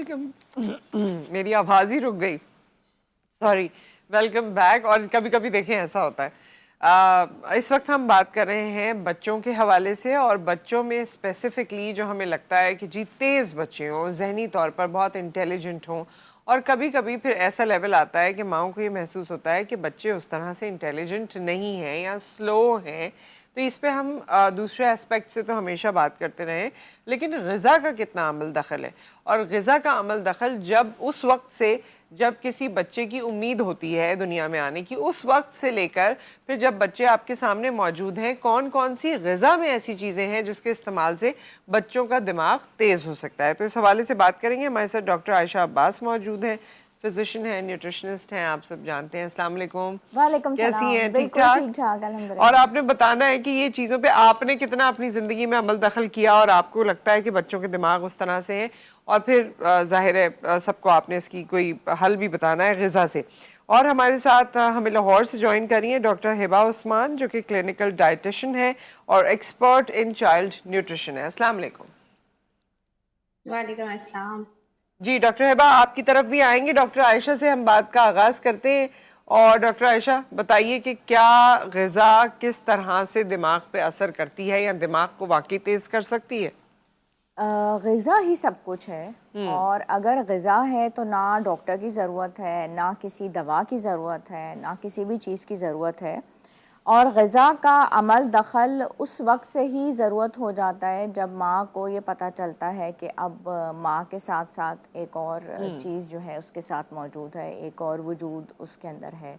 Welcome. मेरी आवाज़ ही रुक गई, सॉरी। Welcome back. और कभी कभी देखें ऐसा होता है। इस वक्त हम बात कर रहे हैं बच्चों के हवाले से, और बच्चों में स्पेसिफिकली जो हमें लगता है कि जी तेज़ बच्चे हों, जहनी तौर पर बहुत इंटेलिजेंट हों, और कभी कभी फिर ऐसा लेवल आता है कि माओ को ये महसूस होता है कि बच्चे उस तरह से इंटेलिजेंट नहीं हैं या स्लो हैं। तो इस पे हम दूसरे एस्पेक्ट से तो हमेशा बात करते रहे, लेकिन ग़िज़ा का कितना अमल दखल है। और ग़िज़ा का अमल दखल जब उस वक्त से जब किसी बच्चे की उम्मीद होती है दुनिया में आने की, उस वक्त से लेकर फिर जब बच्चे आपके सामने मौजूद हैं, कौन कौन सी ग़िज़ा में ऐसी चीज़ें हैं जिसके इस्तेमाल से बच्चों का दिमाग तेज़ हो सकता है। तो इस हवाले से बात करेंगे। हमारे साथ डॉक्टर आयशा अब्बास मौजूद हैं, फिजिशियन हैं, न्यूट्रिशनिस्ट हैं, आप सब जानते हैं। अस्सलाम वालेकुम। वालेकुम कैसी सलाम। हैं? ठीक बिल्कुल ठाक। ठीक ठाक और अल्हम्दुलिल्लाह। आपने बताना है कि ये चीज़ों पे आपने कितना अपनी ज़िंदगी में अमल दखल किया और आपको लगता है कि बच्चों के दिमाग उस तरह से हैं, और फिर जाहिर है सबको आपने इसकी कोई हल भी बताना है ग़िज़ा से। और हमारे साथ हमें लाहौर से ज्वाइन करी हैं डॉक्टर हिबा उस्मान, जो कि क्लिनिकल डाइटिशियन है और एक्सपर्ट इन चाइल्ड न्यूट्रिशन है। अस्सलाम वालेकुम। वालेकुम अस्सलाम। जी डॉक्टर हिबा, आपकी तरफ भी आएंगे। डॉक्टर आयशा से हम बात का आगाज़ करते हैं। और डॉक्टर आयशा बताइए कि क्या ग़िज़ा किस तरह से दिमाग पे असर करती है या दिमाग को वाकई तेज़ कर सकती है? ग़िज़ा ही सब कुछ है, और अगर ग़िज़ा है तो ना डॉक्टर की ज़रूरत है, ना किसी दवा की ज़रूरत है, ना किसी भी चीज़ की ज़रूरत है। और ग़िज़ा का अमल दखल उस वक्त से ही ज़रूरत हो जाता है जब माँ को ये पता चलता है कि अब माँ के साथ साथ एक और चीज़ जो है उसके साथ मौजूद है, एक और वजूद उसके अंदर है।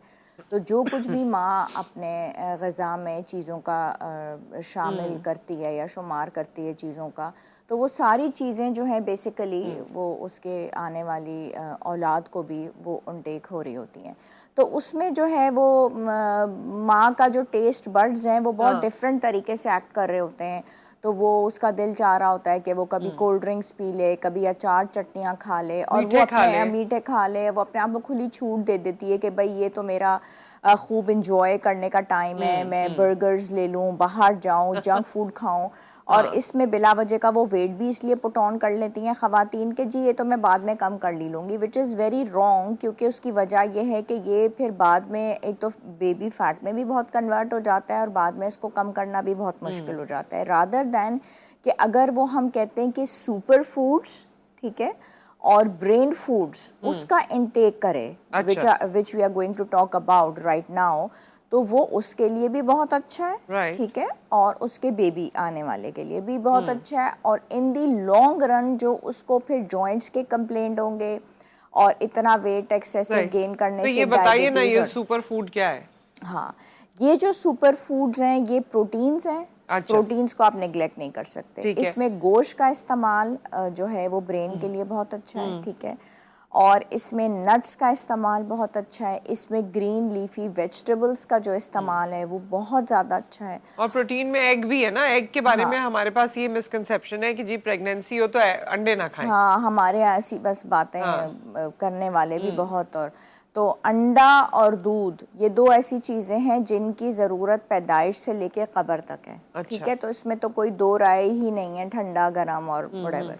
तो जो कुछ भी माँ अपने ग़िज़ा में चीज़ों का शामिल करती है या शुमार करती है चीज़ों का, तो वो सारी चीज़ें जो हैं बेसिकली वो उसके आने वाली औलाद को भी वो इनटेक हो रही होती हैं। तो उसमें जो है वो माँ का जो टेस्ट बड्स हैं वो बहुत डिफरेंट तरीके से एक्ट कर रहे होते हैं। तो वो उसका दिल चाह रहा होता है कि वो कभी कोल्ड ड्रिंक्स पी ले, कभी अचार चटनियाँ खा ले, और वो मीठे खा ले। अपने मीठे खा ले। वो अपने आप को खुली छूट दे देती है कि भाई ये तो मेरा खूब इंजॉय करने का टाइम है, मैं बर्गर्स ले लूँ, बाहर जाऊँ, जंक फूड खाऊँ। और इसमें बिला वजह का वो वेट भी इसलिए पुट ऑन कर लेती हैं ख़वातीन के जी ये तो मैं बाद में कम कर ली लूँगी, विच इज़ वेरी रॉन्ग। क्योंकि उसकी वजह ये है कि ये फिर बाद में एक तो बेबी फैट में भी बहुत कन्वर्ट हो जाता है, और बाद में इसको कम करना भी बहुत मुश्किल हो जाता है। रादर दैन कि अगर वो हम कहते हैं कि सुपर फूड्स, ठीक है, और ब्रेन फूड्स उसका इनटेक करे, अच्छा। Which we are going to talk about right now, तो वो उसके लिए भी बहुत अच्छा है, राइट। ठीक है, और उसके बेबी आने वाले के लिए भी बहुत अच्छा है। और इन दी लॉन्ग रन जो उसको फिर जॉइंट्स के कंप्लेंट होंगे, और इतना वेट एक्सेसिव सही। गेन करने तो से ये बताइए ना, डायबिटीज़। ये और सुपर फूड क्या है? हाँ, ये जो सुपर फूड्स हैं ये प्रोटीन्स हैं। अच्छा। प्रोटीन्स को आप नेग्लेक्ट नहीं कर सकते। ठीक है। इसमें गोश्त का इस्तेमाल जो है वो ब्रेन के लिए बहुत अच्छा है, ठीक है। और इसमें नट्स का इस्तेमाल बहुत अच्छा है। इसमें ग्रीन लीफी वेजिटेबल्स का जो इस्तेमाल है वो बहुत ज़्यादा अच्छा है। और प्रोटीन में एग भी है ना। एग के बारे में हाँ हमारे पास ये मिसकंसेप्शन है कि जी प्रेगनेंसी हो तो अंडे ना खाएं। हाँ, हमारे यहाँ ऐसी बस बातें हाँ। करने वाले भी बहुत। और तो अंडा और दूध ये दो ऐसी चीज़ें हैं जिनकी ज़रूरत पैदाइश से लेके कब्र तक है, ठीक अच्छा। है। तो इसमें तो कोई दो राय ही नहीं है, ठंडा गरम और व्हाटएवर।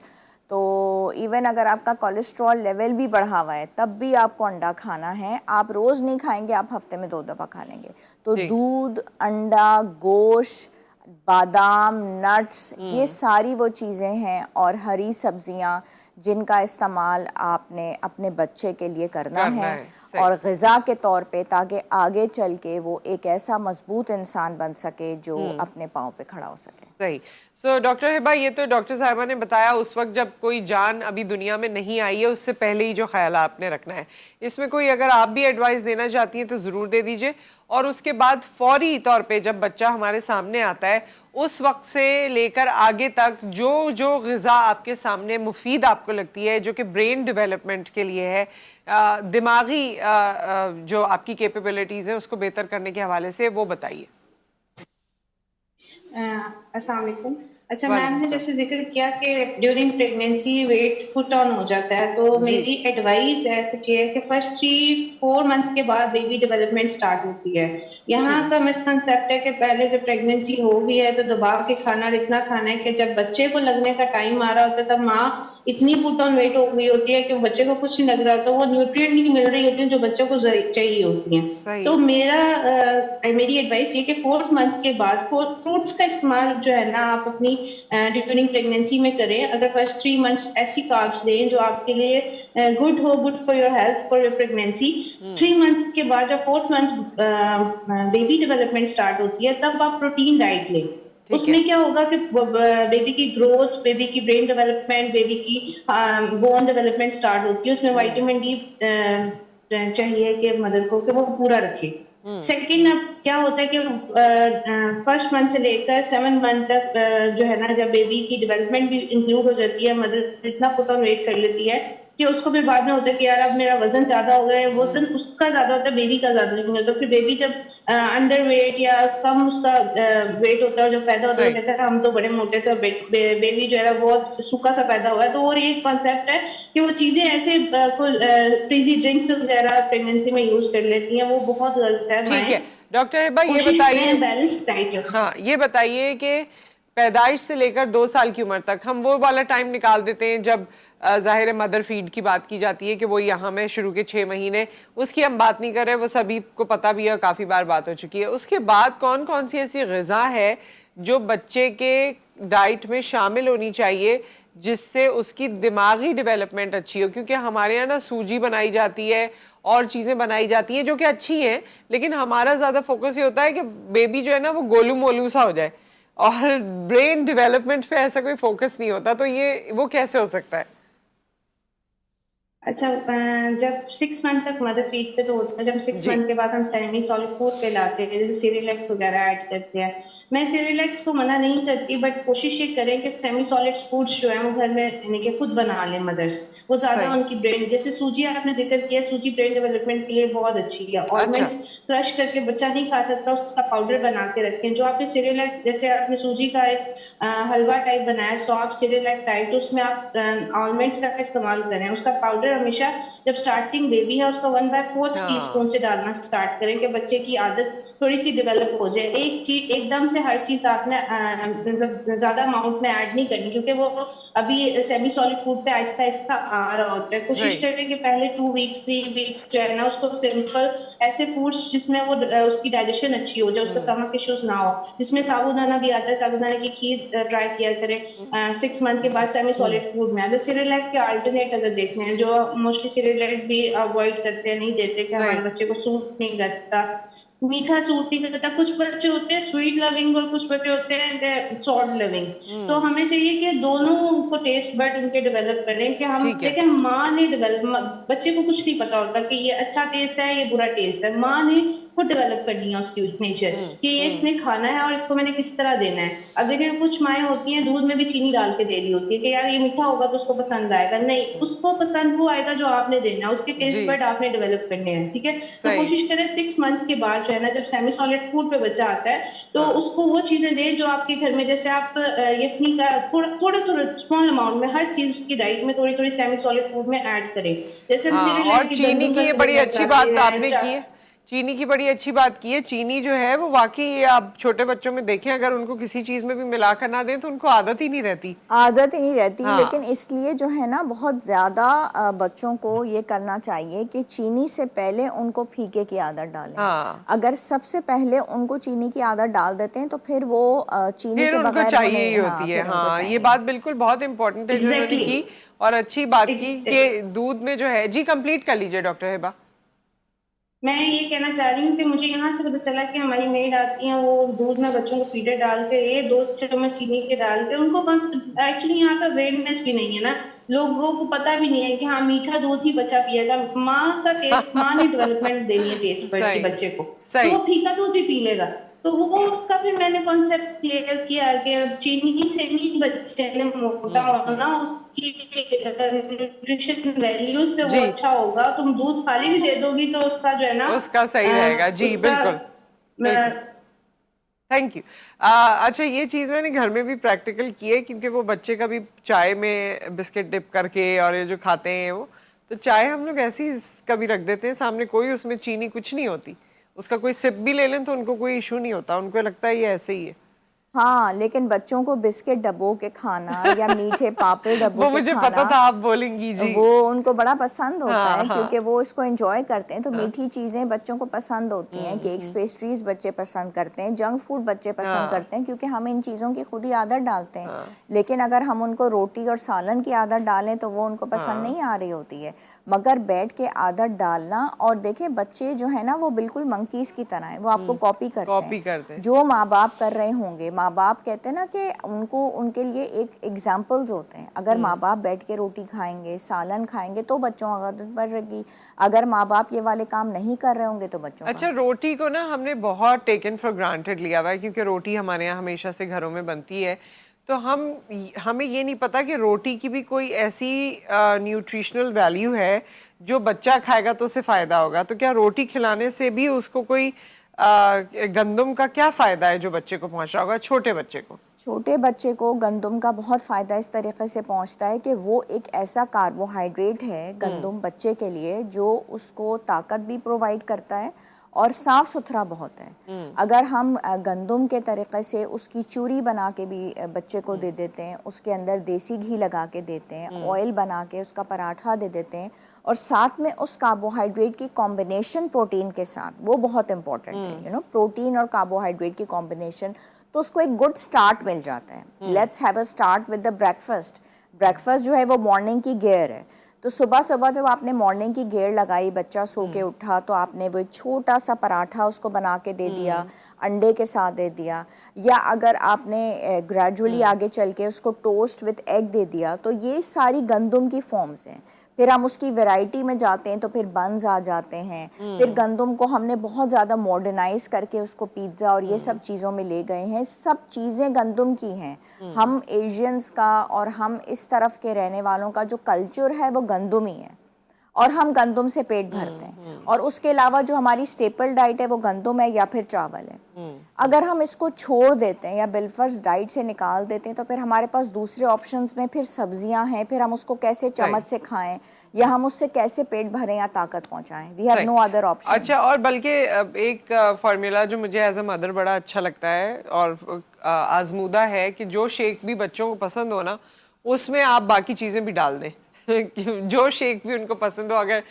तो इवन अगर आपका कोलेस्ट्रॉल लेवल भी बढ़ा हुआ है तब भी आपको अंडा खाना है। आप रोज़ नहीं खाएंगे, आप हफ्ते में 2 दफ़ा खा लेंगे। तो ठीक। दूध, अंडा, गोश्त, बादाम, नट्स, ये सारी वो चीज़ें हैं, और हरी सब्जियां जिनका इस्तेमाल आपने अपने बच्चे के लिए करना करना है, है। सही। और ग़िज़ा के तौर पे, ताकि आगे चल के वो एक ऐसा मजबूत इंसान बन सके जो अपने पाँव पे खड़ा हो सके। सही। सो डॉक्टर हिबा, ये तो डॉक्टर साहिबा ने बताया उस वक्त जब कोई जान अभी दुनिया में नहीं आई है, उससे पहले ही जो ख्याल आपने रखना है। इसमें कोई अगर आप भी एडवाइस देना चाहती हैं तो ज़रूर दे दीजिए। और उसके बाद फौरी तौर पे जब बच्चा हमारे सामने आता है, उस वक्त से लेकर आगे तक जो जो ग़िज़ा आपके सामने मुफीद आपको लगती है, जो कि ब्रेन डेवलपमेंट के लिए है, दिमागी जो आपकी कैपेबिलिटीज़ हैं उसको बेहतर करने के हवाले से, वो बताइए। अस्सलाम वालेकुम। अच्छा, मैम वालेकुम ने सलाम। जैसे जिक्र किया कि during pregnancy weight put on हो जाता है, तो जी मेरी एडवाइस ऐसे है कि फर्स्ट 3-4 मंथ्स के बाद बेबी डेवलपमेंट स्टार्ट होती है। ठीक यहाँ है। का मिसकंसेप्ट है कि पहले जब प्रेगनेंसी हो गई है तो दबा के खाना और इतना खाना है कि जब बच्चे को लगने का टाइम आ रहा होता है तब माँ इतनी पुट ऑन वेट हो गई होती है कि बच्चे को कुछ नहीं लग रहा, तो वो न्यूट्रिएंट नहीं मिल रही होती है जो बच्चों को चाहिए होती हैं। सही तो है। मेरी एडवाइस ये कि 4th मंथ के बाद फ्रूट्स का इस्तेमाल जो है ना आप अपनी ड्यूरिंग प्रेगनेंसी में करें। अगर फर्स्ट 3 मंथ्स ऐसी कार्ब्स लें जो आपके लिए गुड हो, good for your health, for your pregnancy. 3 months के बाद जब 4th month baby development start होती है तब आप प्रोटीन डाइट लें। ठीक है। उसमें क्या होगा कि बेबी की ग्रोथ, बेबी की ब्रेन डेवलपमेंट, बेबी की बोन डेवलपमेंट स्टार्ट होती है। उसमें विटामिन डी चाहिए कि मदर को कि वो पूरा रखे। सेकंड, अब क्या होता है कि फर्स्ट मंथ से लेकर 7 मंथ तक जो है ना, जब बेबी की डेवलपमेंट भी इंक्लूड हो जाती है, मदर इतना पुट ऑन वेट कर लेती है कि उसको फिर बाद में होता है कि यार अब मेरा वजन ज्यादा हो गया है। वजन उसका ज्यादा होता है, बेबी का ज्यादा नहीं होता। फिर बेबी जब अंडर वेट या कम उसका वेट होता है और जब पैदा होता है सही। तो कहता है हम तो बड़े मोटे थे, बेबी जो है ना बहुत सूखा सा पैदा हुआ है। तो और एक कॉन्सेप्ट है कि वो चीजें ऐसे फ्रीजी ड्रिंक्स वगैरह प्रेगनेंसी में यूज कर लेती हैं, वो बहुत गलत है। ठीक माएं है डॉक्टर हिबा, ये कोशिश बताइए। करें बैलेंस डाइट रखें। हाँ, ये बताइए कि पैदाइश से लेकर 2 साल की उम्र तक हम वो वाला टाइम निकाल देते हैं जब जाहिर है मदर फीड की बात की जाती है कि वो यहाँ में शुरू के 6 महीने, उसकी हम बात नहीं कर रहे, वो सभी को पता भी है, काफ़ी बार बात हो चुकी है। उसके बाद कौन कौन सी ऐसी ग़िज़ा है जो बच्चे के डाइट में शामिल होनी चाहिए जिससे उसकी दिमागी डेवलपमेंट अच्छी हो? क्योंकि हमारे यहाँ ना सूजी बनाई जाती है और चीज़ें बनाई जाती हैं जो कि अच्छी हैं, लेकिन हमारा ज़्यादा फोकस ये होता है कि बेबी जो है ना वो गोलू मोलू सा हो जाए और ब्रेन डेवलपमेंट पे ऐसा कोई फोकस नहीं होता। तो ये वो कैसे हो सकता है? अच्छा, जब 6 मंथ तक मदर फीड पे तो होता है, जब सिक्स जी। मंथ के बाद हम सेमी सॉलिड फूड पे लाते हैं, जैसे सीरियलैक्स वगैरह ऐड करते हैं। मैं सीरियलैक्स को मना नहीं करती, बट कोशिश ये करें कि सेमी सॉलिड फूड्स जो है वो घर में यानी कि खुद बना लें मदर्स। वो ज्यादा सही। उनकी ब्रेन, जैसे सूजी आपने जिक्र किया, सूजी ब्रेन डेवलपमेंट के लिए बहुत अच्छी है। अच्छा। ऑलमंड्स क्रश करके, बच्चा नहीं खा सकता उसका पाउडर बना के रखें। जो आपने सीरियलैक्स, जैसे आपने सूजी का एक हलवा टाइप बनाया, सॉफ्ट सीरियलैक्स टाइप, तो उसमें आप ऑलमंड्स का इस्तेमाल करें। उसका पाउडर हमेशा जब स्टार्टिंग बेबी है उसका 1/4 टीस्पून हाँ। से डालना स्टार्ट करें कि बच्चे की आदत थोड़ी सी डेवलप हो जाए। एक चीज एकदम से हर चीज आपने मतलब ज्यादा अमाउंट में ऐड नहीं करनी, क्योंकि वो अभी सेमी सॉलिड फूड पे आहिस्ता आहिस्ता आ रहा होता है। कोशिश सही। करें कि पहले 2 वीक्स 3 वीक्स जो है ना उसको सिंपल ऐसे फूड्स जिसमें वो उसकी डाइजेशन अच्छी हो जाए, उसका स्टमक इश्यूज ना हो, जिसमें साबूदाना भी आता है, साबूदाने की खीर ट्राई किया करें 6 मंथ के बाद सेमी सॉलिड फूड में। अगर सीरियलैक्स के अल्टरनेट अगर देखते हैं, जो मोस्टली सीरियलैक्स भी अवॉइड करते हैं, नहीं देते कि सही। हमारे बच्चे को सूट नहीं करता, मीठा सूट नहीं करता। कुछ बच्चे होते हैं स्वीट लविंग और कुछ बच्चे होते हैं सॉल्ट लविंग। तो हमें चाहिए कि दोनों को टेस्ट बड उनके डेवलप करें, कि हम ठीक है। देखें माँ ने डेवलप, बच्चे को कुछ नहीं पता होता कि ये अच्छा टेस्ट है ये बुरा टेस्ट है। माँ ने खुद डेवलप करनी है उसकी नेचर, कि ये इसने खाना है और इसको मैंने किस तरह देना है। अब देखिए कुछ माएँ होती हैं दूध में भी चीनी डाल के दे रही होती है कि यार ये मीठा होगा तो उसको पसंद आएगा। नहीं, उसको पसंद वो आएगा जो आपने देना है, उसके जी। टेस्ट बड आपने डेवलप करने हैं। ठीक है, तो सही। कोशिश करें 6 मंथ के बाद जो है ना, जब सेमी सॉलिड फूड पे बच्चा आता है तो हाँ। उसको वो चीजें दें जो आपके घर में, जैसे आप यखनी का थोड़ा थोड़ा स्मॉल अमाउंट में हर चीज उसकी डाइट में थोड़ी थोड़ी सेमी सॉलिड फूड में ऐड करें। जैसे हम हाँ, और सीरियलैक्स की चीनी गंदम की का ये बड़ी सीरियलैक्स अच्छी लाते बात हैं आपने की है। चीनी की बड़ी अच्छी बात की है। चीनी जो है वो वाकई, ये आप छोटे बच्चों में देखें, अगर उनको किसी चीज में भी मिलाकर ना दें तो उनको आदत ही नहीं रहती। आदत ही नहीं रहती। हाँ। लेकिन इसलिए जो है ना बहुत ज़्यादा बच्चों को ये करना चाहिए कि चीनी से पहले उनको फीके की आदत डालें। हाँ, अगर सबसे पहले उनको चीनी की आदत डाल देते हैं तो फिर वो चीनी फिर के उनको बगैर वो चाहिए ही नहीं, हाँ होती है। फिर उनको हाँ, ये चाहिए। बात बिल्कुल बहुत इंपॉर्टेंट है जो इन्होंने एग्जैक्टली की, और अच्छी बात की कि दूध में जो है। जी, कंप्लीट कर लीजिए डॉक्टर हिबा। मैं ये कहना चाह रही हूँ कि मुझे यहाँ से पता चला कि हमारी मेड आती हैं, वो दूध में बच्चों को फीडर डाल के, ये 2 चम्मच चीनी के डाल के उनको बस, एक्चुअली यहाँ का अवेयरनेस भी नहीं है ना, लोगों को पता भी नहीं है कि हाँ मीठा दूध ही बच्चा पिएगा। माँ का टेस्ट, माँ ने डेवलपमेंट देनी है टेस्ट बड की सही। बच्चे को, तो सही। वो फीका दूध ही पी लेगा। तो वो उसका फिर मैंने कॉन्सेप्ट क्लियर किया कि चीनी से नहीं बच्चे ने मोटा होना, उसकी न्यूट्रिशन वैल्यू से वो जी, अच्छा होगा। तुम दूध खाली भी दे दोगी तो उसका जो है ना उसका सही रहेगा। जी, उसका बिल्कुल। बिल्कुल। Thank you. अच्छा, ये चीज़ मैंने घर में भी प्रैक्टिकल की है, क्योंकि वो बच्चे कभी चाय में बिस्किट डिप करके और ये जो खाते हैं वो, तो चाय हम लोग ऐसी कभी रख देते हैं सामने, कोई उसमें चीनी कुछ नहीं होती, उसका कोई सिप भी ले लें तो उनको कोई इशू नहीं होता, उनको लगता है ये ऐसे ही है। हाँ, लेकिन बच्चों को बिस्किट डब्बो के खाना या मीठे पापड़ डब्बो वो के मुझे पता खाना, था आप बोलेंगी जी। वो उनको बड़ा पसंद होता हाँ है, हाँ क्योंकि वो इसको एंजॉय करते हैं। तो हाँ। मीठी चीज़ें बच्चों को पसंद होती हैं, केक्स पेस्ट्रीज बच्चे पसंद करते हैं, जंक फूड बच्चे पसंद हाँ करते हैं, क्योंकि हम इन चीज़ों की खुद ही आदत डालते हैं। हाँ लेकिन अगर हम उनको रोटी और सालन की आदत डालें तो वो उनको पसंद नहीं आ रही होती है। मगर बैठ के आदत डालना, और देखें बच्चे जो है ना वो बिल्कुल मंकीज की तरह हैं, वो आपको कॉपी करते कॉपी करते हैं। हैं। जो माँ बाप कर रहे होंगे, माँ बाप कहते हैं ना कि उनको उनके लिए एक एग्जाम्पल्स होते हैं। अगर माँ बाप बैठ के रोटी खाएंगे, सालन खाएंगे, तो बच्चों की आदत बढ़ेगी। अगर माँ बाप ये वाले काम नहीं कर रहे होंगे तो बच्चों अच्छा, का। रोटी को ना हमने बहुत टेकन फॉर ग्रांटेड लिया हुआ है, क्योंकि रोटी हमारे यहाँ हमेशा से घरों में बनती है, तो हमें ये नहीं पता कि रोटी की भी कोई ऐसी न्यूट्रिशनल वैल्यू है जो बच्चा खाएगा तो उसे फ़ायदा होगा। तो क्या रोटी खिलाने से भी उसको कोई गंदम का क्या फ़ायदा है जो बच्चे को पहुँच रहा होगा, छोटे बच्चे को? छोटे बच्चे को गंदम का बहुत फ़ायदा इस तरीके से पहुंचता है कि वो एक ऐसा कार्बोहाइड्रेट है गंदम बच्चे के लिए, जो उसको ताकत भी प्रोवाइड करता है और साफ़ सुथरा बहुत है। अगर हम गंदम के तरीके से उसकी चूरी बना के भी बच्चे को दे देते हैं, उसके अंदर देसी घी लगा के देते हैं, ऑयल बना के उसका पराठा दे देते हैं, और साथ में उस कार्बोहाइड्रेट की कॉम्बिनेशन प्रोटीन के साथ, वो बहुत इंपॉर्टेंट है, प्रोटीन और कार्बोहाइड्रेट की कॉम्बिनेशन, तो उसको एक गुड स्टार्ट मिल जाता है। Let's have a start with the breakfast. Breakfast जो है वो मॉर्निंग की गेयर है। तो सुबह सुबह जब आपने मॉर्निंग की गेयर लगाई, बच्चा सो के उठा, तो आपने वो एक छोटा सा पराठा उसको बना के दे दिया, अंडे के साथ दे दिया, या अगर आपने ग्रेजुअली आगे चल के उसको टोस्ट विद एग दे दिया, तो ये सारी गंदम की फॉर्म्स हैं। फिर हम उसकी वैरायटी में जाते हैं तो फिर बन्स आ जाते हैं। फिर गंदम को हमने बहुत ज़्यादा मॉडर्नाइज करके उसको पिज़्ज़ा और ये सब चीज़ों में ले गए हैं। सब चीज़ें गंदम की हैं। हम एशियंस का और हम इस तरफ के रहने वालों का जो कल्चर है वो गंदम ही है, और हम गंदम से पेट भरते हैं। और उसके अलावा जो हमारी स्टेपल डाइट है वो गंदम है या फिर चावल है। अगर हम इसको छोड़ देते हैं या बिलफर्स डाइट से निकाल देते हैं, तो फिर हमारे पास दूसरे ऑप्शंस में फिर सब्जियां हैं। फिर हम उसको कैसे चम्मच से खाएं, या हम उससे कैसे पेट भरें या ताकत पहुंचाएं। We have no other option. अच्छा, और बल्कि एक फार्मूला जो मुझे एज अ मदर बड़ा अच्छा लगता है और आजमूदा है, कि जो शेक भी बच्चों को पसंद हो ना, उसमें आप बाकी चीज़ें भी डाल दें। जो शेक भी उनको पसंद हो, अगर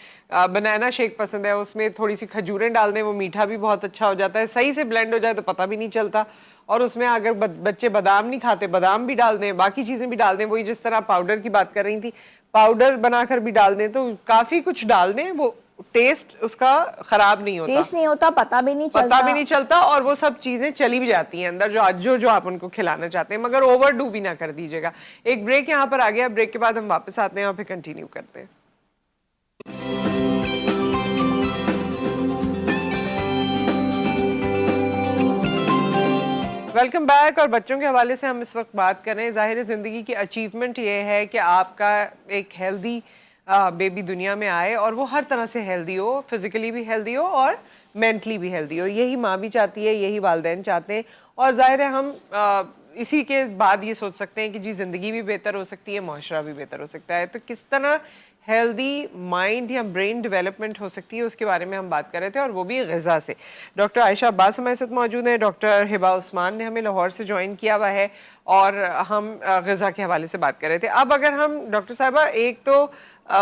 बनाना शेक पसंद है, उसमें थोड़ी सी खजूरें डाल दें, वो मीठा भी बहुत अच्छा हो जाता है, सही से ब्लेंड हो जाए तो पता भी नहीं चलता। और उसमें अगर बच्चे बादाम नहीं खाते, बादाम भी डाल दें, बाकी चीज़ें भी डाल दें, वही जिस तरह पाउडर की बात कर रही थी, पाउडर बनाकर भी डाल दें, तो काफ़ी कुछ डाल दें, वो टेस्ट उसका खराब नहीं होता, टेस्ट नहीं होता, पता भी नहीं चलता। और वो सब चीजें चली भी जाती हैं अंदर, जो आप उनको खिलाना चाहते हैं, मगर ओवरडू भी ना कर दीजिएगा। एक ब्रेक यहाँ पर आ गया, ब्रेक के बाद हम वापस आते हैं और फिर कंटिन्यू करते हैं। Welcome back. और बच्चों के हवाले से हम इस वक्त बात कर रहे हैं। ज़ाहिर ज़िंदगी की अचीवमेंट ये है कि आपका एक हेल्दी बेबी दुनिया में आए, और वो हर तरह से हेल्दी हो, फिजिकली भी हेल्दी हो और मेंटली भी हेल्दी हो। यही माँ भी चाहती है, यही वालिदैन चाहते हैं, और ज़ाहिर है हम इसी के बाद ये सोच सकते हैं कि जी ज़िंदगी भी बेहतर हो सकती है, माशरा भी बेहतर हो सकता है। तो किस तरह हेल्दी माइंड या ब्रेन डेवलपमेंट हो सकती है, उसके बारे में हम बात कर रहे थे, और वो भी ग़िज़ा से। डॉक्टर आयशा अब्बास हमारे साथ मौजूद हैं, डॉक्टर हिबा उस्मान ने हमें लाहौर से ज्वाइन किया हुआ है, और हम ग़िज़ा के हवाले से बात कर रहे थे। अब अगर हम डॉक्टर साहिबा, एक तो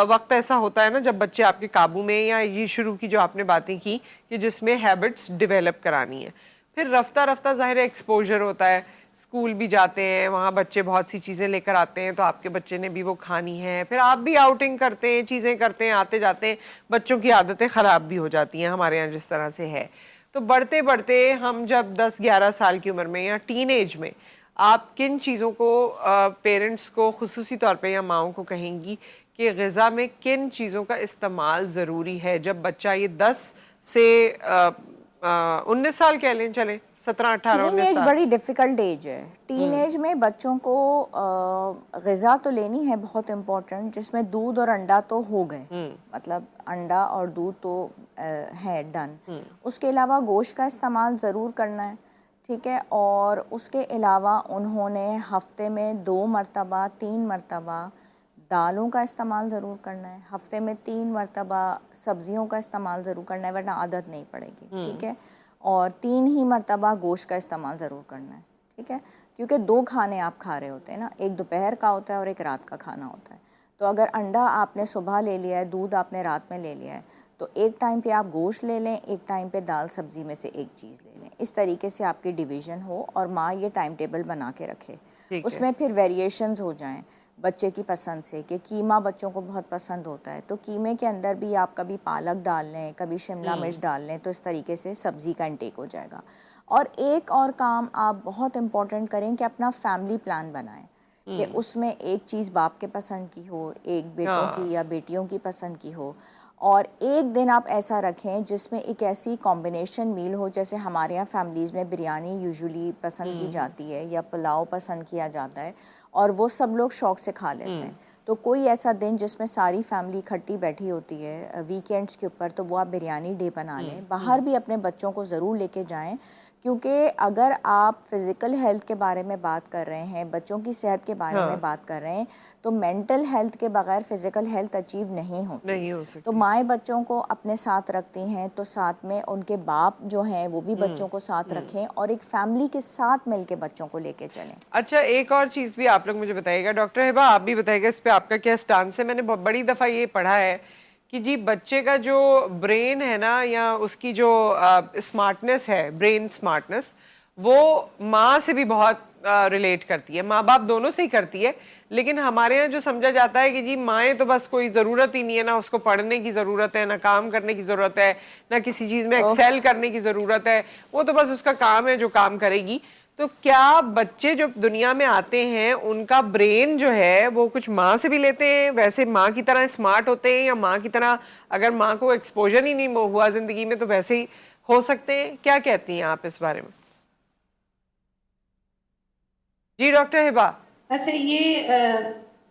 वक्त ऐसा होता है ना जब बच्चे आपके काबू में, या ये शुरू की जो आपने बातें की कि जिसमें हैबिट्स डेवलप करानी है, फिर रफ्ता रफ्ता ज़ाहिर एक्सपोजर होता है, स्कूल भी जाते हैं, वहाँ बच्चे बहुत सी चीज़ें लेकर आते हैं, तो आपके बच्चे ने भी वो खानी है, फिर आप भी आउटिंग करते हैं, चीज़ें करते हैं, आते जाते हैं, बच्चों की आदतें ख़राब भी हो जाती हैं हमारे यहाँ जिस तरह से है। तो बढ़ते बढ़ते हम जब 10-11 साल की उम्र में या टीन एज में, आप किन चीज़ों को पेरेंट्स को खुसूसी तौर पे या माओं को कहेंगी कि ग़िज़ा में किन चीज़ों का इस्तेमाल ज़रूरी है जब बच्चा ये 10 से 19 साल कह लें, चले 17-18-19 टीन एज साल। बड़ी डिफ़िकल्ट एज है। टीन एज में बच्चों को ग़िज़ा तो लेनी है बहुत इम्पोर्टेंट, जिसमें दूध और अंडा तो हो गए, मतलब अंडा और दूध तो है डन। उसके अलावा गोश्त का इस्तेमाल ज़रूर करना है, ठीक है। और उसके अलावा उन्होंने हफ्ते में 2 मरतबा 3 मरतबा दालों का इस्तेमाल ज़रूर करना है, हफ्ते में 3 मरतबा सब्जियों का इस्तेमाल ज़रूर करना है, वरना आदत नहीं पड़ेगी, ठीक है। और 3 ही मरतबा गोश्त का इस्तेमाल ज़रूर करना है, ठीक है। क्योंकि 2 खाने आप खा रहे होते हैं ना, एक दोपहर का होता है और एक रात का खाना होता है। तो अगर अंडा आपने सुबह ले लिया है, दूध आपने रात में ले लिया है, तो एक टाइम पे आप गोश्त ले लें, एक टाइम पे दाल सब्ज़ी में से एक चीज़ ले लें। इस तरीके से आपकी डिवीज़न हो और माँ ये टाइम टेबल बना के रखे। ठीक है। उसमें फिर वेरिएशंस हो जाएं बच्चे की पसंद से, कि कीमा बच्चों को बहुत पसंद होता है, तो कीमे के अंदर भी आप कभी पालक डाल लें, कभी शिमला मिर्च डाल लें, तो इस तरीके से सब्ज़ी का इंटेक हो जाएगा। और एक और काम आप बहुत इम्पोर्टेंट करें कि अपना फैमिली प्लान बनाएं, कि उसमें एक चीज़ बाप के पसंद की हो, एक बेटों हाँ। की या बेटियों की पसंद की हो। और एक दिन आप ऐसा रखें जिसमें एक ऐसी कॉम्बिनेशन मील हो, जैसे हमारे यहाँ फैमिलीज़ में बिरयानी यूजुअली पसंद की जाती है या पुलाव पसंद किया जाता है, और वो सब लोग शौक़ से खा लेते हैं। तो कोई ऐसा दिन जिसमें सारी फैमिली इकट्ठी बैठी होती है वीकेंड्स के ऊपर, तो वो आप बिरयानी डे बना लें। बाहर भी अपने बच्चों को ज़रूर लेके जाएं, क्योंकि अगर आप फिज़िकल हेल्थ के बारे में बात कर रहे हैं, बच्चों की सेहत के बारे में बात कर रहे हैं, तो मेंटल हेल्थ के बगैर फ़िज़िकल हेल्थ अचीव नहीं होती। नहीं हो तो सकती। माएँ बच्चों को अपने साथ रखती हैं, तो साथ में उनके बाप जो हैं वो भी बच्चों को साथ रखें, और एक फैमिली के साथ मिल के बच्चों को लेके चलें। अच्छा, एक और चीज़ भी आप लोग मुझे बताइएगा, डॉक्टर हिबा आप भी बताइएगा इस पे आपका क्या स्टांस है। मैंने बड़ी दफ़ा ये पढ़ा है कि जी बच्चे का जो ब्रेन है ना, या उसकी जो स्मार्टनेस है, ब्रेन स्मार्टनेस, वो माँ से भी बहुत रिलेट करती है, माँ बाप दोनों से ही करती है। लेकिन हमारे यहाँ जो समझा जाता है कि जी माएँ तो बस कोई ज़रूरत ही नहीं है, ना उसको पढ़ने की ज़रूरत है, ना काम करने की ज़रूरत है, ना किसी चीज़ में एक्सेल करने की ज़रूरत है, वो तो बस उसका काम है जो काम करेगी। तो क्या बच्चे जो दुनिया में आते हैं उनका ब्रेन जो है वो कुछ माँ से भी लेते हैं, वैसे माँ की तरह स्मार्ट होते हैं, या माँ की तरह अगर माँ को एक्सपोजर ही नहीं हुआ जिंदगी में तो वैसे ही हो सकते हैं? क्या कहती हैं आप इस बारे में? जी डॉक्टर हिबा। अच्छा, ये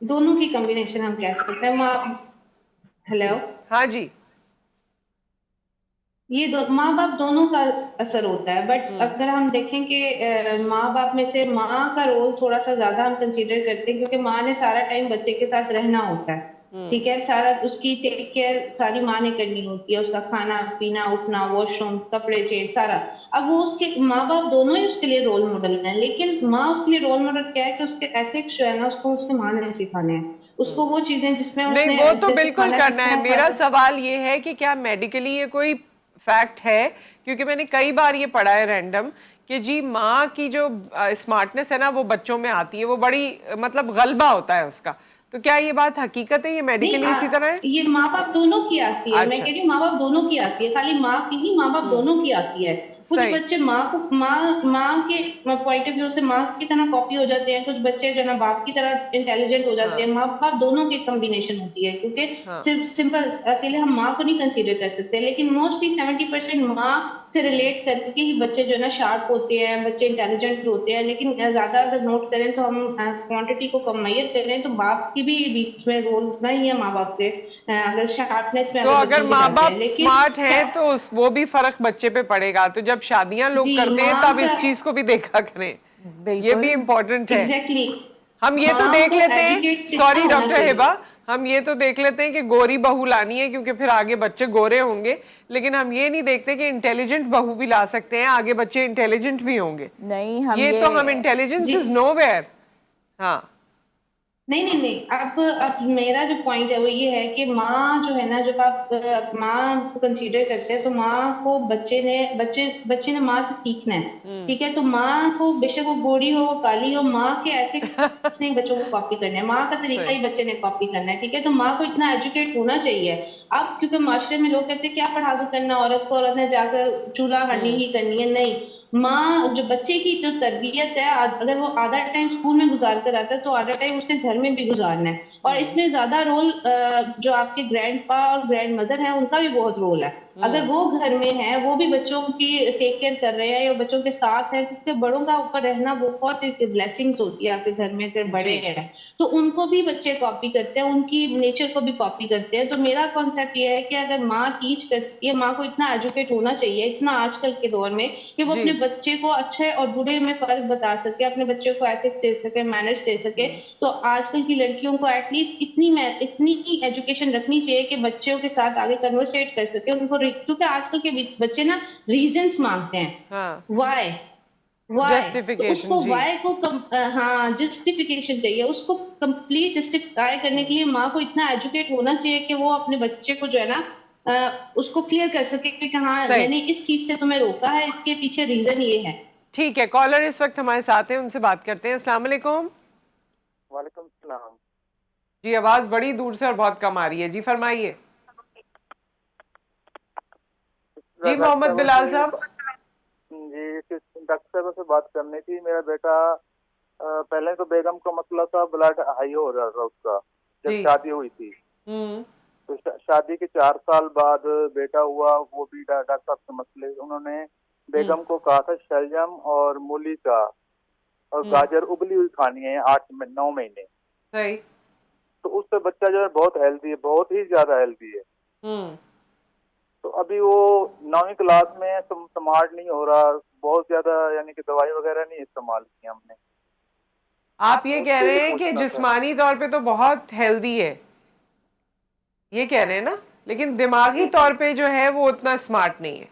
दोनों की कॉम्बिनेशन हम कह सकते हैं। हेलो। हाँ जी। ये माँ बाप दोनों का असर होता है, बट अगर हम देखें कि माँ बाप में से माँ का रोल थोड़ा सा ज्यादा हम कंसीडर करते हैं, क्योंकि माँ ने सारा टाइम बच्चे के साथ रहना होता है, ठीक है। सारा उसकी टेक केयर सारी माँ ने करनी होती है, उसका खाना पीना, उठना, वॉशरूम, कपड़े चेंज, सारा। अब वो उसके माँ बाप दोनों ही उसके लिए रोल मॉडल हैं, लेकिन माँ उसके लिए रोल मॉडल क्या है कि उसके एथिक्स जो है ना, उसको उसकी माँ ने सिखाने हैं, उसको वो चीजें जिसमें नहीं, उसने वो तो जैसे बिल्कुल खाना करना किस है। तरह मेरा खाते। सवाल ये है कि क्या मेडिकली ये कोई फैक्ट है, क्योंकि मैंने कई बार ये पढ़ा है रैंडम कि जी माँ की जो स्मार्टनेस है ना वो बच्चों में आती है, वो बड़ी मतलब गलबा होता है उसका। तो क्या ये बात हकीकत है, ये नहीं, मेडिकली इसी तरह है? ये माँ बाप दोनों की आती है, मैं अच्छा। कह रही हूँ माँ बाप दोनों की आती है, खाली माँ की नहीं, माँ बाप दोनों की आती है। कुछ सही। बच्चे माँ को माँ के पॉइंट ऑफ व्यू से माँ की तरह कॉपी हो जाते हैं, कुछ बच्चे जो है ना बाप की तरह इंटेलिजेंट हो जाते हाँ। हैं। माँ बाप दोनों की कॉम्बिनेशन होती है, क्योंकि हाँ। सिर्फ सिंपल अकेले हम माँ को नहीं कंसीडर कर सकते, लेकिन मोस्टली 70% माँ से रिलेट करके ही बच्चे जो है ना शार्प होते हैं, बच्चे इंटेलिजेंट होते हैं। लेकिन ज्यादा अगर नोट करें तो हम क्वांटिटी को कंपेयर करें तो बाप की भी बीच में रोल उतना ही है माँ बाप के, अगर शार्पनेस में तो अगर अगर बच्चों की माँ बात है, बाप लेकिन स्मार्ट हैं तो वो भी फर्क बच्चे पे पड़ेगा। तो जब शादियां लोग जी करते हैं माँ तब का इस चीज को भी देखा करें, ये भी बिल्कुल। इम्पोर्टेंट है। एग्जैक्टली हम ये तो माँ देख को लेते हैं, एजुकेट कितना सॉरी होना डॉक्टर चाहिए। हिबा, हम ये तो देख लेते हैं कि गोरी बहू लानी है क्योंकि फिर आगे बच्चे गोरे होंगे, लेकिन हम ये नहीं देखते कि इंटेलिजेंट बहू भी ला सकते हैं, आगे बच्चे इंटेलिजेंट भी होंगे। नहीं, हम ये ये तो हम इंटेलिजेंस जी इज नोवेयर। हाँ। नहीं नहीं नहीं, अब मेरा जो पॉइंट है वो ये है कि माँ जो है ना, जब आप माँ को कंसीडर करते हैं तो माँ को बच्चे ने माँ से सीखना है, ठीक है। तो माँ को बेशक वो गोरी हो, वो काली हो, माँ के एथिक्स ने बच्चों को कॉपी करना है, माँ का तरीका सही। ही बच्चे ने कॉपी करना है, ठीक है। तो माँ को इतना एजुकेट होना चाहिए। अब क्योंकि माशरे में लोग कहते हैं क्या पढ़ा के करना औरत को, औरत ने जाकर चूल्हा करनी ही करनी है, नहीं। माँ जो बच्चे की जो तरबियत है, अगर वो आधा टाइम स्कूल में गुजार कर आता है तो आधा टाइम उसने घर में भी गुजारना है। और इसमें ज्यादा रोल जो आपके ग्रैंड पा और ग्रैंड मदर है उनका भी बहुत रोल है। अगर वो घर में है, वो भी बच्चों की टेक केयर कर रहे हैं या बच्चों के साथ है, क्योंकि बड़ों का ऊपर रहना बहुत एक ब्लेसिंग्स होती है आपके घर में अगर बड़े जी हैं, तो उनको भी बच्चे कॉपी करते हैं, उनकी नेचर को भी कॉपी करते हैं। तो मेरा कॉन्सेप्ट ये है कि अगर माँ टीच करती है, माँ को इतना एजुकेट होना चाहिए, इतना आजकल के दौर में, कि वो जी अपने बच्चे को अच्छे और बुरे में फर्क बता सके, अपने बच्चे को एथिक्स दे सके, मैनर्स दे सके। तो आजकल की लड़कियों को एटलीस्ट इतनी ही एजुकेशन रखनी चाहिए कि बच्चों के साथ आगे कन्वर्सेट कर सके उनको, क्योंकि आजकल के बच्चे ना रीजंस मांगते हाँ हैं, वाई वाई। तो जस्टिफिकेशन उसको जी वाई को हाँ जस्टिफिकेशन चाहिए, उसको कंप्लीट जस्टिफाई करने के लिए माँ को इतना एजुकेट होना चाहिए कि वो अपने बच्चे को जो है ना उसको क्लियर कर सके कि हाँ सही मैंने इस चीज से तुम्हें रोका है, इसके पीछे रीजन ये है। ठीक है। कॉलर इस वक्त हमारे साथ हैं, उनसे बात करते हैं। अस्सलाम वालेकुम। वालेकुम सलाम। जी आवाज बड़ी दूर से और बहुत कम आ रही है, जी फरमाइए। जी मोहम्मद बिलाल साहब। जी डॉक्टर साहब से बात करनी थी। मेरा बेटा पहले तो बेगम का मसला था, ब्लड हाई हो रहा था उसका जब जी शादी हुई थी। हम्म तो शादी के 4 साल बाद बेटा हुआ, वो भी डॉक्टर साहब से मसले उन्होंने बेगम को कहा था शलजम और मूली का और गाजर उबली हुई खानी है 8 9 महीने। सही तो उससे बच्चा जो है बहुत हेल्दी है, बहुत ही ज्यादा हेल्दी है। हम्म तो अभी वो 9वीं क्लास में है, स्मार्ट नहीं हो रहा बहुत ज्यादा, यानी कि दवाई वगैरह नहीं इस्तेमाल की हमने। आप ये तो कह उससे रहे ये हैं कि पूछना था। जिस्मानी तौर पे तो बहुत हेल्दी है, ये कह रहे हैं ना, लेकिन दिमागी जी तौर पे जो है वो उतना स्मार्ट नहीं है,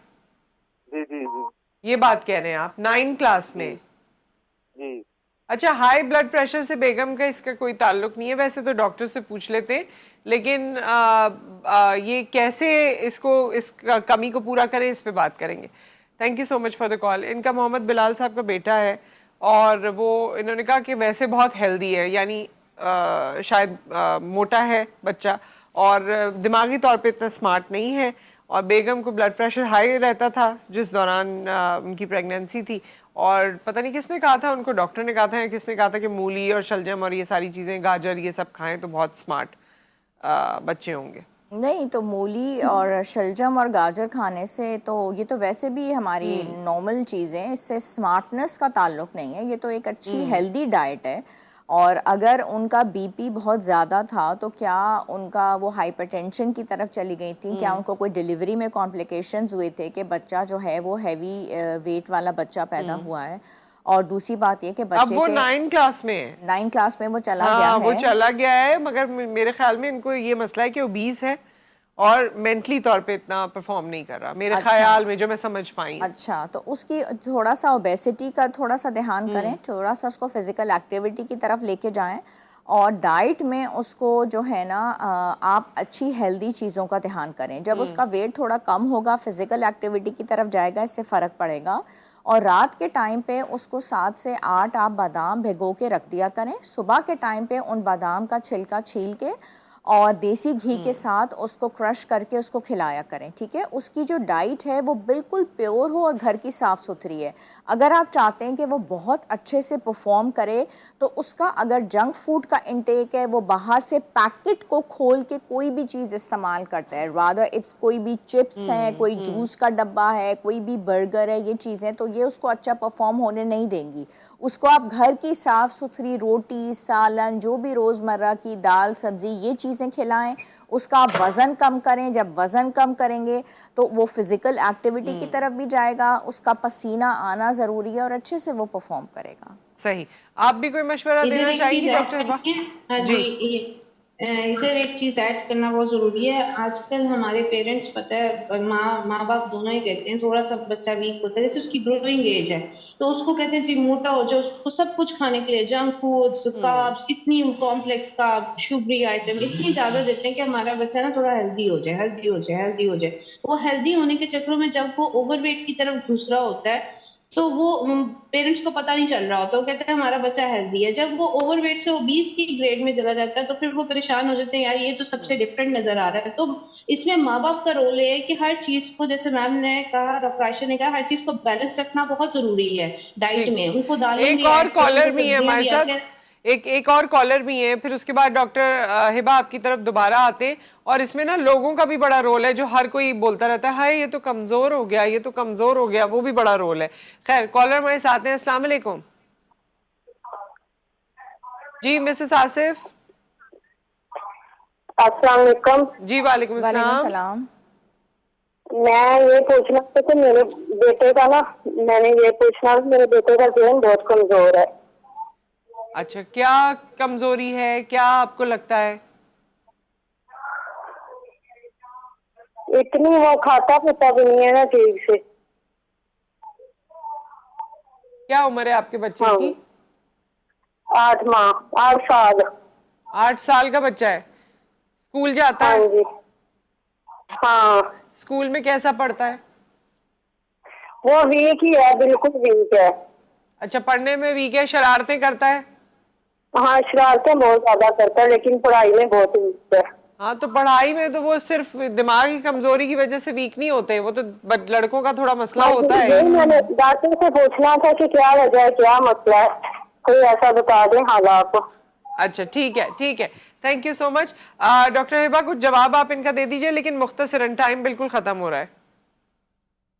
जी जी जी ये बात कह रहे हैं आप 9 क्लास जी में। जी। अच्छा, हाई ब्लड प्रेशर से बेगम का इसका कोई ताल्लुक नहीं है, वैसे तो डॉक्टर से पूछ लेते हैं, लेकिन ये कैसे इस कमी को पूरा करें, इस पे बात करेंगे। Thank you so much for the call. इनका मोहम्मद बिलाल साहब का बेटा है और वो इन्होंने कहा कि वैसे बहुत हेल्दी है, यानी शायद मोटा है बच्चा और दिमागी तौर पे इतना स्मार्ट नहीं है, और बेगम को ब्लड प्रेशर हाई रहता था जिस दौरान उनकी प्रेगनेंसी थी, और पता नहीं किसने कहा था उनको, डॉक्टर ने कहा था या किसने कहा था कि मूली और शलजम और ये सारी चीज़ें, गाजर, ये सब खाएं तो बहुत स्मार्ट बच्चे होंगे। नहीं, तो मूली और शलजम और गाजर खाने से तो ये तो वैसे भी हमारी नॉर्मल चीज़ें, इससे स्मार्टनेस का ताल्लुक नहीं है, ये तो एक अच्छी हेल्दी डाइट है। और अगर उनका बीपी बहुत ज़्यादा था तो क्या उनका वो हाइपरटेंशन की तरफ चली गई थी, क्या उनको कोई डिलीवरी में कॉम्प्लिकेशंस हुए थे कि बच्चा जो है वो हैवी वेट वाला बच्चा पैदा हुआ है। और दूसरी बात ये कि अब बच्चे वो के 9 क्लास में है। 9 क्लास में वो चला गया हाँ वो है। चला गया है, मगर मेरे ख्याल में इनको ये मसला है कि ओबीस है और मेंटली तौर पे इतना परफॉर्म नहीं कर रहा, मेरे अच्छा। ख्याल में, जो मैं समझ पाई। अच्छा, तो उसकी थोड़ा सा ओबेसिटी का थोड़ा सा ध्यान करें, थोड़ा सा उसको फिजिकल एक्टिविटी की तरफ लेके जाएं, और डाइट में उसको जो है ना आप अच्छी हेल्दी चीज़ों का ध्यान करें। जब उसका वेट थोड़ा कम होगा, फिजिकल एक्टिविटी की तरफ जाएगा, इससे फ़र्क पड़ेगा। और रात के टाइम पे उसको 7 से 8 आप बादाम भिगो के रख दिया करें। सुबह के टाइम पे उन बादाम का छिलका छील के और देसी घी के साथ उसको क्रश करके उसको खिलाया करें, ठीक है। उसकी जो डाइट है वो बिल्कुल प्योर हो और घर की साफ़ सुथरी है। अगर आप चाहते हैं कि वो बहुत अच्छे से परफॉर्म करे, तो उसका अगर जंक फूड का इंटेक है, वो बाहर से पैकेट को खोल के कोई भी चीज़ इस्तेमाल करता है, रादर इट्स कोई भी चिप्स हैं, कोई जूस का डब्बा है, कोई भी बर्गर है, ये चीज़ें तो ये उसको अच्छा परफॉर्म होने नहीं देंगी। उसको आप घर की साफ़ सुथरी रोटी, सालन, जो भी रोज़मर्रा की दाल सब्ज़ी, ये चीज़ें खिलाएं। उसका आप वज़न कम करें। जब वज़न कम करेंगे तो वो फिज़िकल एक्टिविटी की तरफ भी जाएगा, उसका पसीना आना ज़रूरी है और अच्छे से वो परफॉर्म करेगा। सही। आप भी कोई मशवरा इधर देना एक चाहेंगी चीज ऐड डॉक्टर हिबा? करनी है। हाँ जी, इधर एक चीज ऐड करना बहुत जरूरी है। आजकल हमारे पेरेंट्स, पता है, माँ बाप दोनों ही कहते हैं थोड़ा सा बच्चा वीक होता है, जैसे उसकी ग्रोइंग एज है तो उसको कहते हैं जी मोटा हो जाए, उसको सब कुछ खाने के लिए जंक फूड्स, कार्ब्स, इतनी कॉम्प्लेक्स कार्ब, शुगरी आइटम इतनी ज्यादा देते हैं कि हमारा बच्चा ना थोड़ा हेल्दी हो जाए, हेल्दी हो जाए, हेल्दी हो जाए। वो हेल्दी होने के चक्करों में जब वो ओवरवेट की तरफ घुस रहा होता है तो वो पेरेंट्स को पता नहीं चल रहा होता, वो कहते हैं हमारा बच्चा हेल्दी है। जब वो ओवरवेट से ओबीस की ग्रेड में चला जाता है तो फिर वो परेशान हो जाते हैं, यार ये तो सबसे डिफरेंट नजर आ रहा है। तो इसमें माँ बाप का रोल है कि हर चीज को, जैसे मैम ने कहा, डॉक्टर आयशा ने कहा, हर चीज को बैलेंस रखना बहुत जरूरी है डाइट ठीक। में। उनको दालों एक भी और ऐड करो, कॉलर उनको भी है सब्जियां हमारे भी साथ, अगर एक और कॉलर भी है, फिर उसके बाद डॉक्टर हिबा आपकी तरफ दोबारा आते हैं। और इसमें ना लोगों का भी बड़ा रोल है, जो हर कोई बोलता रहता है हाय ये तो कमजोर हो गया, ये तो कमजोर हो गया, वो भी बड़ा रोल है। खैर कॉलर हमारे साथ हैं। अस्सलाम वालेकुम जी मिसेस आसिफ। अस्सलाम वालेकुम। जी वालेकुम वालेकुम अस्सलाम। सलाम। मैं ये पूछना था कि मेरे बेटे का ना, मैंने ये पूछना था, मेरे बेटे का जहन बहुत कमजोर है। अच्छा, क्या कमजोरी है, क्या आपको लगता है? इतनी वो खाता पीता भी नहीं है ना ठीक से। क्या उम्र है आपके बच्चे हाँ, की? 8 माह 8 साल। 8 साल का बच्चा है। स्कूल जाता हाँ है? जी। हाँ, स्कूल में कैसा पढ़ता है? वो वीक ही है, बिल्कुल वीक है। अच्छा, पढ़ने में वीक है, शरारतें करता है? हाँ, शरारतें बहुत ज्यादा करता है, लेकिन पढ़ाई में बहुत वीक है। हाँ, तो पढ़ाई में तो वो सिर्फ दिमाग की कमजोरी की वजह से वीक नहीं होते, वो तो लड़कों का थोड़ा मसला हाँ, होता है। यही मैंने डॉक्टर से पूछना था कि क्या वजह है, क्या मसला है, कोई ऐसा बता दें हालात। अच्छा ठीक है, ठीक है, thank you so much. Doctor Hiba कुछ जवाब आप इनका दे दीजिए, लेकिन मुख्तसरन, टाइम बिल्कुल खत्म हो रहा है।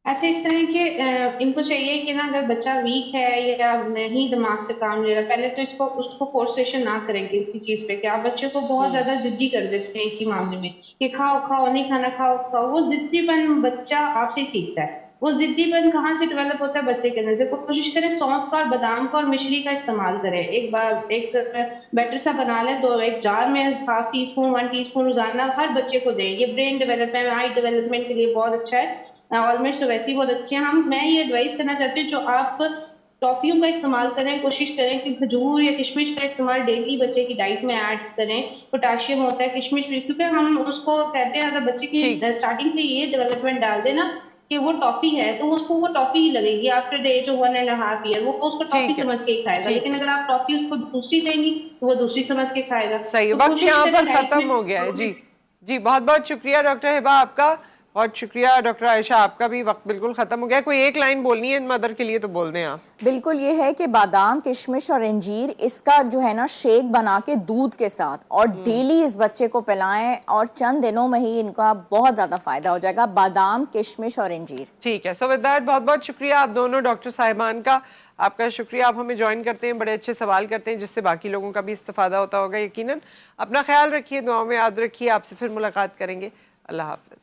ऐसे इस तरह के इनको चाहिए कि ना, अगर बच्चा वीक है या नहीं दिमाग से काम ले रहा, पहले तो इसको उसको फोर्सेशन ना करें किसी चीज पे। कि आप बच्चे को बहुत ज्यादा जिद्दी कर देते हैं इसी मामले में कि खाओ खाओ, नहीं खाना खाओ खाओ। वो जिद्दीपन बच्चा आपसे ही सीखता है। वो जिद्दीपन कहाँ से डेवलप होता है बच्चे के अंदर? जब कोशिश करें सौंफ का और बादाम का और मिश्री का इस्तेमाल करें। एक बार एक बैटर सा बना लें, तो एक जार में ½ टीस्पून 1 टीस्पून रोजाना हर बच्चे को दें। ये ब्रेन डेवलपमेंट, आई डेवलपमेंट के लिए बहुत अच्छा है। ऑलमोस्ट तो वैसे ही बहुत अच्छे हैं। मैं ये एडवाइस करना चाहती हूँ, जो आप टॉफियों का इस्तेमाल करें, कोशिश करें कि खजूर या किशमिश का इस्तेमाल डेली बच्चे की डाइट में ऐड करें। पोटाशियम होता है किशमिश में, क्योंकि हम उसको कहते हैं अगर बच्चे की ठीक। स्टार्टिंग से ये डेवलपमेंट डाल देना कि वो टॉफी है, तो उसको वो टॉफी ही लगेगी after the age of 1.5 year. वो तो उसको टॉफी ठीक है, समझ के ही खाएगा। ठीक लेकिन है, अगर आप टॉफी उसको दूसरी देंगी तो वो दूसरी समझ के खाएगा। सही है। तो वक्त कोशिश यहाँ करें पर डाइट खत्म हो गया है। में। जी जी, बहुत बहुत शुक्रिया डॉक्टर हिबा आपका, बहुत शुक्रिया। डॉक्टर आयशा आपका भी वक्त बिल्कुल खत्म हो गया। कोई एक लाइन बोलनी है मदर के लिए तो बोल दें आप। बिल्कुल, ये है कि बादाम, किशमिश और अंजीर, इसका जो है ना शेक बना के दूध के साथ और डेली इस बच्चे को पिलाएं, और चंद दिनों में ही इनका बहुत ज़्यादा फायदा हो जाएगा। बादाम, किशमिश और अंजीर। ठीक है, सो विद दैट बहुत बहुत शुक्रिया आप दोनों डॉक्टर साहिबान का। आपका शुक्रिया, आप हमें ज्वाइन करते हैं, बड़े अच्छे सवाल करते हैं, जिससे बाकी लोगों का भी इस्तेफादा होता होगा यकीनन। अपना ख्याल रखिए, दुआओं में याद रखिए। आपसे फिर मुलाकात करेंगे। अल्लाह हाफिज।